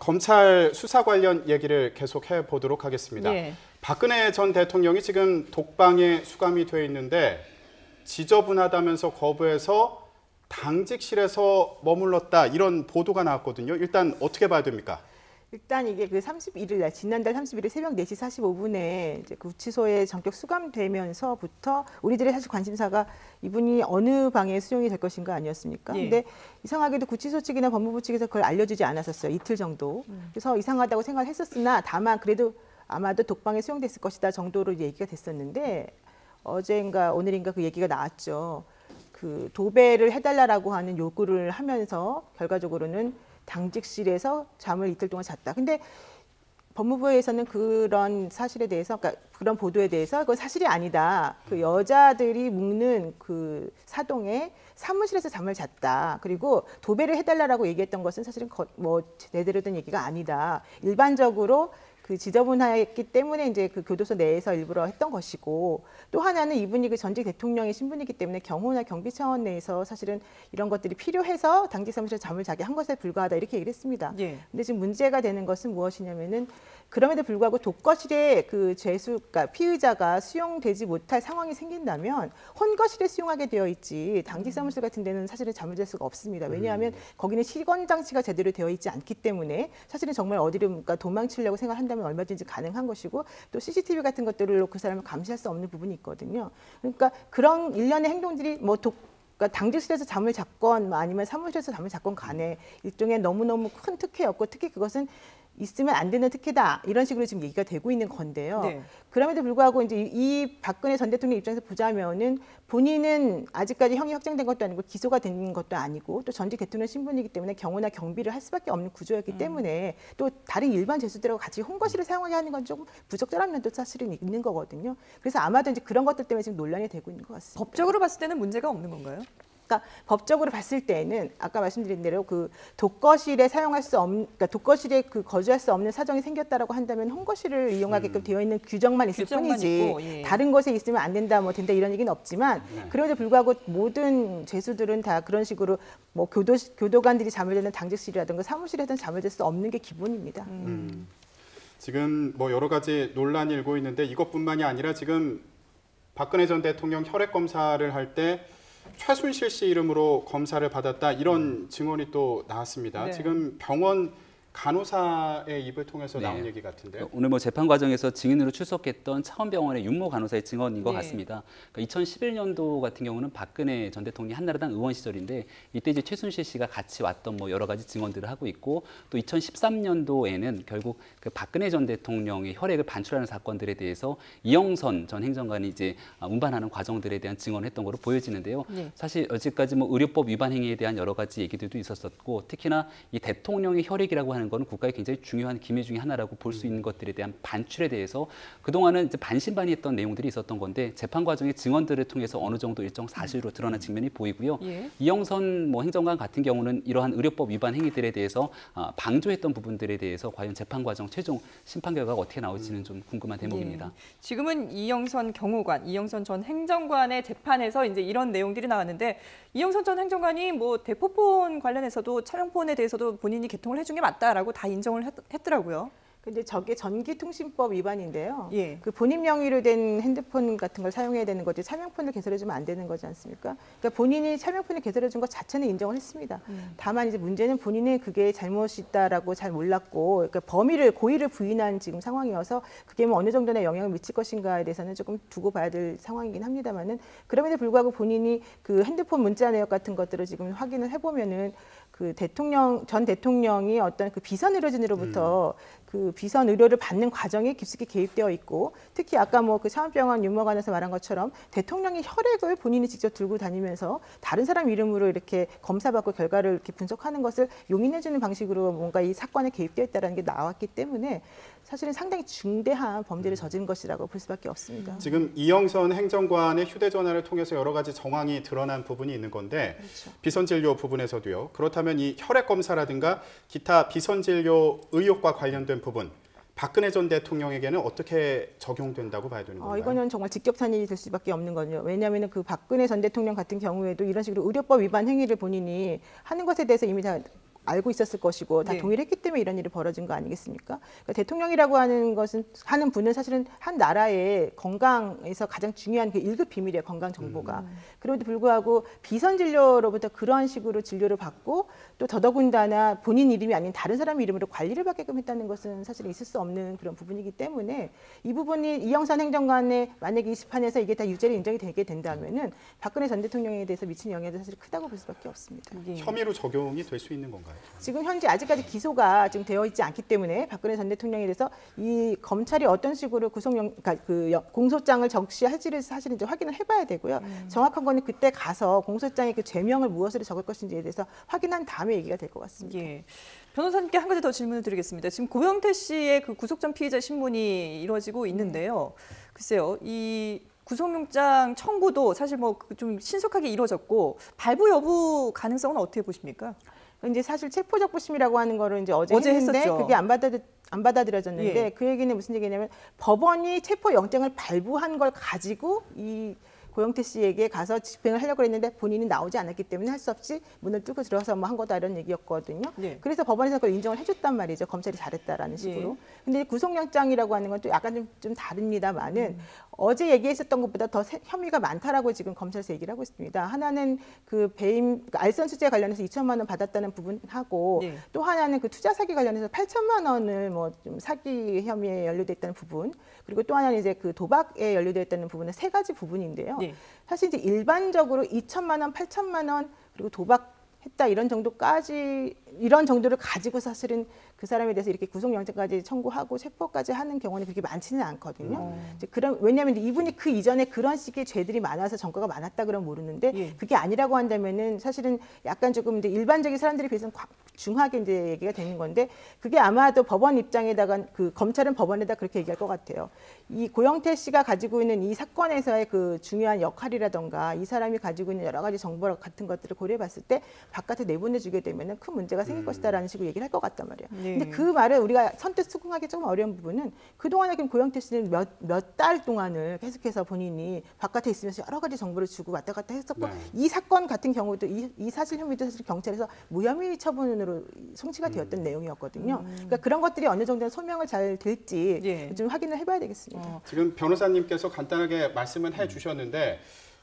검찰 수사 관련 얘기를 계속 해보도록 하겠습니다. 예. 박근혜 전 대통령이 지금 독방에 수감이 돼 있는데 지저분하다면서 거부해서 당직실에서 머물렀다 이런 보도가 나왔거든요. 일단 어떻게 봐야 됩니까? 일단 이게 그 31일 날 지난달 31일 새벽 4시 45분에 이제 구치소에 전격 수감되면서부터 우리들의 사실 관심사가 이분이 어느 방에 수용이 될 것인가 아니었습니까? 예. 근데 이상하게도 구치소 측이나 법무부 측에서 그걸 알려주지 않았었어요. 이틀 정도. 그래서 이상하다고 생각을 했었으나 다만 그래도 아마도 독방에 수용됐을 것이다 정도로 얘기가 됐었는데 어제인가 오늘인가 그 얘기가 나왔죠. 그 도배를 해달라고 하는 요구를 하면서 결과적으로는 당직실에서 잠을 이틀 동안 잤다. 근데 법무부에서는 그런 사실에 대해서, 그러니까 그런 보도에 대해서 그건 사실이 아니다. 그 여자들이 묵는 그 사동에 사무실에서 잠을 잤다. 그리고 도배를 해달라고 얘기했던 것은 사실은 뭐 제대로 된 얘기가 아니다. 일반적으로 그 지저분했기 때문에 이제 그 교도소 내에서 일부러 했던 것이고 또 하나는 이분이 그 전직 대통령의 신분이기 때문에 경호나 경비 차원 내에서 사실은 이런 것들이 필요해서 당직 사무실에 잠을 자게 한 것에 불과하다 이렇게 얘기를 했습니다. 예. 근데 지금 문제가 되는 것은 무엇이냐면은 그럼에도 불구하고 독거실에 그 그러니까 피의자가 수용되지 못할 상황이 생긴다면 혼거실에 수용하게 되어 있지 당직 사무실 같은 데는 사실은 잠을 잘 수가 없습니다. 왜냐하면 거기는 시건 장치가 제대로 되어 있지 않기 때문에 사실은 정말 어디를 그러니까 도망치려고 생각한다면 얼마든지 가능한 것이고 또 CCTV 같은 것들로 그 사람을 감시할 수 없는 부분이 있거든요. 그러니까 그런 일련의 행동들이 뭐 그러니까 당직실에서 잠을 잤건 아니면 사무실에서 잠을 잤건 간에 일종의 너무너무 큰 특혜였고 특히 그것은 있으면 안 되는 특혜다 이런 식으로 지금 얘기가 되고 있는 건데요. 네. 그럼에도 불구하고 이제 이 박근혜 전 대통령 입장에서 보자면은 본인은 아직까지 형이 확정된 것도 아니고 기소가 된 것도 아니고 또 전직 대통령 신분이기 때문에 경호나 경비를 할 수밖에 없는 구조였기 때문에 또 다른 일반 죄수들하고 같이 혼거실을 사용하게 하는 건 조금 부적절한 면도 사실은 있는 거거든요. 그래서 아마도 이제 그런 것들 때문에 지금 논란이 되고 있는 것 같습니다. 법적으로 봤을 때는 문제가 없는 건가요? 그러니까 법적으로 봤을 때는 아까 말씀드린 대로 그 독거실에 사용할 수 없는, 그러니까 독거실에 그 거주할 수 없는 사정이 생겼다라고 한다면 혼거실을 이용하게끔 되어 있는 규정만 있을 뿐이지 있고, 예. 다른 곳에 있으면 안 된다, 뭐 된다 이런 얘기는 없지만 그럼에도 불구하고 모든 죄수들은 다 그런 식으로 뭐 교도관들이 잠을 자는 당직실이라든가 사무실에든 잠을 잘 수 없는 게 기본입니다. 지금 뭐 여러 가지 논란이 일고 있는데 이것뿐만이 아니라 지금 박근혜 전 대통령 혈액 검사를 할 때 최순실 씨 이름으로 검사를 받았다 이런 증언이 또 나왔습니다. 네. 지금 병원 간호사의 입을 통해서 네. 나온 얘기 같은데요. 오늘 뭐 재판 과정에서 증인으로 출석했던 차원병원의 윤모 간호사의 증언인 것 네. 같습니다. 그러니까 2011년도 같은 경우는 박근혜 전 대통령이 한나라당 의원 시절인데 이때 이제 최순실 씨가 같이 왔던 뭐 여러 가지 증언들을 하고 있고 또 2013년도에는 결국 그 박근혜 전 대통령의 혈액을 반출하는 사건들에 대해서 이영선 전 행정관이 이제 운반하는 과정들에 대한 증언을 했던 것으로 보여지는데요. 네. 사실 여지까지 뭐 의료법 위반 행위에 대한 여러 가지 얘기들도 있었었고 특히나 이 대통령의 혈액이라고 하는 거는 국가의 굉장히 중요한 기밀 중에 하나라고 볼 수 있는 것들에 대한 반출에 대해서 그동안은 이제 반신반의했던 내용들이 있었던 건데 재판 과정의 증언들을 통해서 어느 정도 일정 사실로 드러난 측면이 보이고요. 예. 이영선 뭐 행정관 같은 경우는 이러한 의료법 위반 행위들에 대해서 방조했던 부분들에 대해서 과연 재판 과정 최종 심판 결과가 어떻게 나올지는 좀 궁금한 대목입니다. 예. 지금은 이영선 경호관, 이영선 전 행정관의 재판에서 이제 이런 내용들이 나왔는데 이영선 전 행정관이 뭐 대포폰 관련해서도 차량폰에 대해서도 본인이 개통을 해준 게 맞다라고 다 인정을 했더라고요. 근데 저게 전기통신법 위반인데요. 예. 그 본인 명의로 된 핸드폰 같은 걸 사용해야 되는 거지 차명폰을 개설해주면 안 되는 거지 않습니까? 그러니까 본인이 차명폰을 개설해준 것 자체는 인정을 했습니다. 다만 이제 문제는 본인이 그게 잘못이다라고 잘 몰랐고, 그러니까 범위를 고의를 부인한 지금 상황이어서 그게 뭐 어느 정도의 영향을 미칠 것인가에 대해서는 조금 두고 봐야 될 상황이긴 합니다만은 그럼에도 불구하고 본인이 그 핸드폰 문자 내역 같은 것들을 지금 확인을 해보면은 그 전 대통령이 어떤 그 비선 의료진으로부터 그 비선 의료를 받는 과정에 깊숙이 개입되어 있고 특히 아까 뭐 그 차원병원 윤모관에서 말한 것처럼 대통령의 혈액을 본인이 직접 들고 다니면서 다른 사람 이름으로 이렇게 검사받고 결과를 이렇게 분석하는 것을 용인해주는 방식으로 뭔가 이 사건에 개입되어 있다는 게 나왔기 때문에 사실은 상당히 중대한 범죄를 저지른 것이라고 볼 수밖에 없습니다. 지금 이영선 행정관의 휴대전화를 통해서 여러 가지 정황이 드러난 부분이 있는 건데 그렇죠. 비선진료 부분에서도요. 그렇다면 이 혈액검사라든가 기타 비선진료 의혹과 관련된 부분 박근혜 전 대통령에게는 어떻게 적용된다고 봐야 되는 건가요? 이거는 정말 직격탄이 될 수밖에 없는 거죠. 왜냐하면 그 박근혜 전 대통령 같은 경우에도 이런 식으로 의료법 위반 행위를 본인이 하는 것에 대해서 이미 다 알고 있었을 것이고 다 네. 동의를 했기 때문에 이런 일이 벌어진 거 아니겠습니까? 그러니까 대통령이라고 하는 분은 사실은 한 나라의 건강에서 가장 중요한 그 1급 비밀이에요. 건강 정보가. 그럼에도 불구하고 비선 진료로부터 그런 식으로 진료를 받고 또 더더군다나 본인 이름이 아닌 다른 사람 이름으로 관리를 받게끔 했다는 것은 사실 있을 수 없는 그런 부분이기 때문에 이 부분이 이영선 행정관의 만약에 이 심판에서 이게 다 유죄로 인정이 되게 된다면은 박근혜 전 대통령에 대해서 미친 영향도 사실 크다고 볼 수밖에 없습니다. 예. 혐의로 적용이 될 수 있는 건가요? 지금 현재 아직까지 기소가 지금 되어 있지 않기 때문에 박근혜 전 대통령에 대해서 이 검찰이 어떤 식으로 그러니까 공소장을 적시할지를 사실은 이제 확인을 해봐야 되고요. 정확한 거는 그때 가서 공소장에 그 죄명을 무엇으로 적을 것인지에 대해서 확인한 다음에 얘기가 될 것 같습니다. 예. 변호사님께 한 가지 더 질문을 드리겠습니다. 지금 고영태 씨의 그 구속 전 피의자 신문이 이루어지고 있는데요. 글쎄요, 이 구속영장 청구도 사실 뭐 좀 신속하게 이루어졌고 발부 여부 가능성은 어떻게 보십니까? 이제 사실 체포적부심이라고 하는 거를 이제 어제 했는데 했었죠. 그게 안 받아들여졌는데 예. 그 얘기는 무슨 얘기냐면 법원이 체포영장을 발부한 걸 가지고 이 고영태 씨에게 가서 집행을 하려고 했는데 본인이 나오지 않았기 때문에 할 수 없이 문을 뚫고 들어가서 뭐 한 거다 이런 얘기였거든요. 예. 그래서 법원에서 그걸 인정을 해줬단 말이죠. 검찰이 잘했다라는 식으로. 근데 구속영장이라고 하는 건 또 약간 좀 다릅니다만은 어제 얘기했었던 것보다 더 혐의가 많다라고 지금 검찰에서 얘기를 하고 있습니다. 하나는 그 배임 알선 수재 관련해서 2천만 원 받았다는 부분하고 예. 또 하나는 그 투자 사기 관련해서 8천만 원을 뭐 좀 사기 혐의에 연루돼 있다는 부분 그리고 또 하나는 이제 그 도박에 연루돼 있다는 부분은 세 가지 부분인데요. 예. 사실 이제 일반적으로 2천만 원, 8천만 원 그리고 도박했다 이런 정도를 가지고 사실은 그 사람에 대해서 이렇게 구속영장까지 청구하고 체포까지 하는 경우는 그렇게 많지는 않거든요. 이제 왜냐하면 이분이 그 이전에 그런 식의 죄들이 많아서 전과가 많았다 그러면 모르는데 예. 그게 아니라고 한다면은 사실은 약간 조금 이제 일반적인 사람들에 비해서는 중하게 이제 얘기가 되는 건데 그게 아마도 법원 입장에다가 그 검찰은 법원에다 그렇게 얘기할 것 같아요. 이 고영태 씨가 가지고 있는 이 사건에서의 그 중요한 역할이라던가 이 사람이 가지고 있는 여러 가지 정보 같은 것들을 고려해봤을 때 바깥에 내보내주게 되면은 큰 문제가 생길 것이다라는 식으로 얘기를 할 것 같단 말이에요. 네. 근데 그 말을 우리가 선뜻 수긍하기 조금 어려운 부분은 그동안에 고영태 씨는 몇 달 동안을 계속해서 본인이 바깥에 있으면서 여러 가지 정보를 주고 왔다 갔다 했었고 네. 이 사건 같은 경우도 이 사실 혐의도 사실 경찰에서 무혐의 처분으로 송치가 되었던 내용이었거든요. 그러니까 그런 것들이 어느 정도는 소명을 잘 될지 예. 좀 확인을 해봐야 되겠습니다. 지금 변호사님께서 간단하게 말씀은 해주셨는데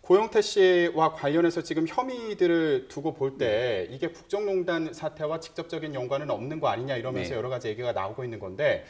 고영태 씨와 관련해서 지금 혐의들을 두고 볼 때 이게 국정농단 사태와 직접적인 연관은 없는 거 아니냐 이러면서 네. 여러 가지 얘기가 나오고 있는 건데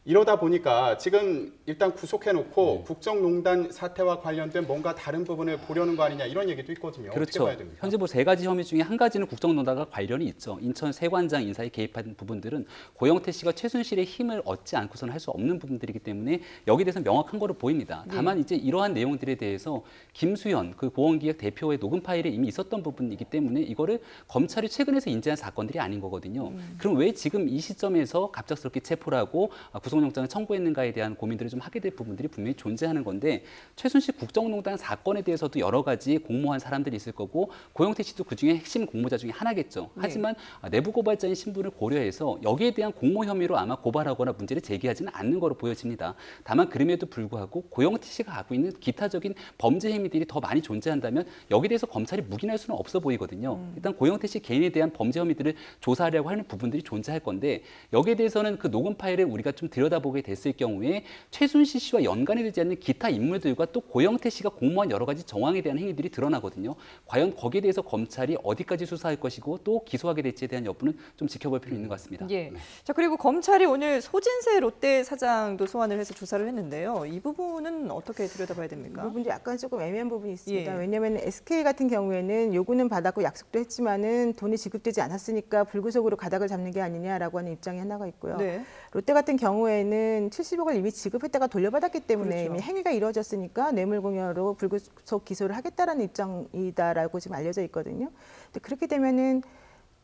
이러다 보니까 지금 일단 구속해놓고 국정농단 사태와 관련된 뭔가 다른 부분을 보려는 거 아니냐 이런 얘기도 있거든요. 어떻게 그렇죠. 봐야 됩니까? 현재 뭐 세 가지 혐의 중에 한 가지는 국정농단과 관련이 있죠. 인천 세관장 인사에 개입한 부분들은 고영태 씨가 최순실의 힘을 얻지 않고서는 할 수 없는 부분들이기 때문에 여기에 대해서 명확한 거로 보입니다. 다만 이제 이러한 내용들에 대해서 김수현 그 보건기획 대표의 녹음 파일에 이미 있었던 부분이기 때문에 이거를 검찰이 최근에서 인지한 사건들이 아닌 거거든요. 그럼 왜 지금 이 시점에서 갑작스럽게 체포를 하고 구속영장을 청구했는가에 대한 고민들을 좀 하게 될 부분들이 분명히 존재하는 건데 최순실 국정농단 사건에 대해서도 여러 가지 공모한 사람들이 있을 거고 고영태 씨도 그중에 핵심 공모자 중에 하나겠죠. 하지만 내부 고발자인 신분을 고려해서 여기에 대한 공모 혐의로 아마 고발하거나 문제를 제기하지는 않는 거로 보여집니다. 다만 그럼에도 불구하고 고영태 씨가 갖고 있는 기타적인 범죄 혐의들이 더 많이 존재한다면 여기에 대해서 검찰이 묵인할 수는 없어 보이거든요. 일단 고영태 씨 개인에 대한 범죄 혐의들을 조사하려고 하는 부분들이 존재할 건데 여기에 대해서는 그 녹음 파일을 우리가 좀 들여다보게 됐을 경우에 최순실 씨와 연관이 되지 않는 기타 인물들과 또 고영태 씨가 공모한 여러 가지 정황에 대한 행위들이 드러나거든요. 과연 거기에 대해서 검찰이 어디까지 수사할 것이고 또 기소하게 될지에 대한 여부는 좀 지켜볼 필요 있는 것 같습니다. 예. 자, 그리고 검찰이 오늘 소진세 롯데 사장도 소환을 해서 조사를 했는데요. 이 부분은 어떻게 들여다봐야 이 됩니까? 부분도 약간 조금 애매한 부분이 있습니다. 예. 왜냐하면 SK 같은 경우에는 요구는 받았고 약속도 했지만은 돈이 지급되지 않았으니까 불구속으로 가닥을 잡는 게 아니냐라고 하는 입장이 하나가 있고요. 네. 롯데 같은 경우에는 70억을 이미 지급했다가 돌려받았기 때문에 그렇죠. 이미 행위가 이루어졌으니까 뇌물공여로 불구속 기소를 하겠다라는 입장이다라고 지금 알려져 있거든요. 근데 그렇게 되면은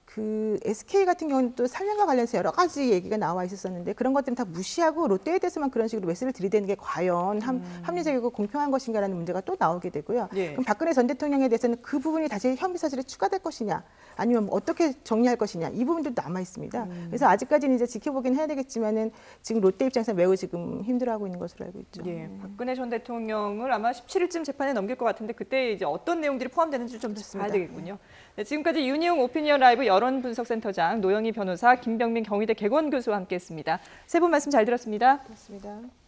그 SK 같은 경우는 또 살림과 관련해서 여러 가지 얘기가 나와 있었었는데 그런 것들은 다 무시하고 롯데에 대해서만 그런 식으로 메시지를 들이대는 게 과연 합리적이고 공평한 것인가라는 문제가 또 나오게 되고요. 예. 그럼 박근혜 전 대통령에 대해서는 그 부분이 다시 혐의 사실에 추가될 것이냐 아니면 뭐 어떻게 정리할 것이냐 이 부분도 남아 있습니다. 그래서 아직까지는 이제 지켜보긴 해야 되겠지만은 지금 롯데 입장에서 매우 지금 힘들어하고 있는 것으로 알고 있죠. 예, 박근혜 전 대통령을 아마 17일쯤 재판에 넘길 것 같은데 그때 이제 어떤 내용들이 포함되는지 좀 봐야 되겠군요. 네, 지금까지 윤희용 오피니언 라이브 여러 여론분석센터장 노영희 변호사, 김병민 경희대 개건 교수와 함께했습니다. 세 분 말씀 잘 들었습니다. 그렇습니다.